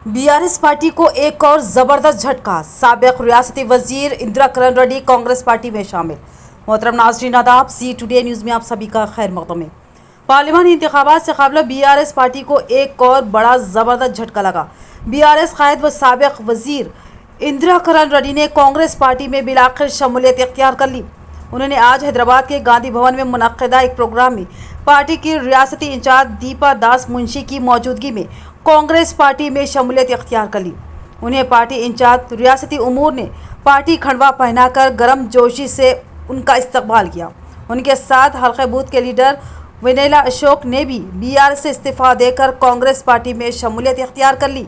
BRS party को एक और जबरदस्त झटका। साबिक रियासती वजीर इंदिरा किरण रेड्डी कांग्रेस पार्टी में शामिल। मोहतरम नाज़रीन आदाब, सी टुडे न्यूज़ में आप सभी का खैर मक़दम है। पार्लिमानी इंतखाबात से कबल बीआरएस पार्टी को एक और बड़ा जबरदस्त झटका लगा। बीआरएस कायद व साबिक वजीर इंदिरा किरण रेड्डी ने कांग्रेस पार्टी में बिलाखिर शमूलियत इख्तियार कर ली। उन्होंने आज हैदराबाद के गांधी भवन में मुनक्किदा एक प्रोग्राम में पार्टी की रियासती इंचार्ज दीपा दास मुंशी की मौजूदगी में कांग्रेस पार्टी में शमूलियत इख्तियार कर ली। उन्हें पार्टी इंचार्ज रियासती उमूर ने पार्टी खंडवा पहनाकर गर्म जोशी से उनका इस्तकबाल किया। उनके साथ हल्के बूथ के लीडर वेनेला अशोक ने भी बीआरएस से इस्तीफा देकर कांग्रेस पार्टी में शमूलियत इख्तियार कर ली।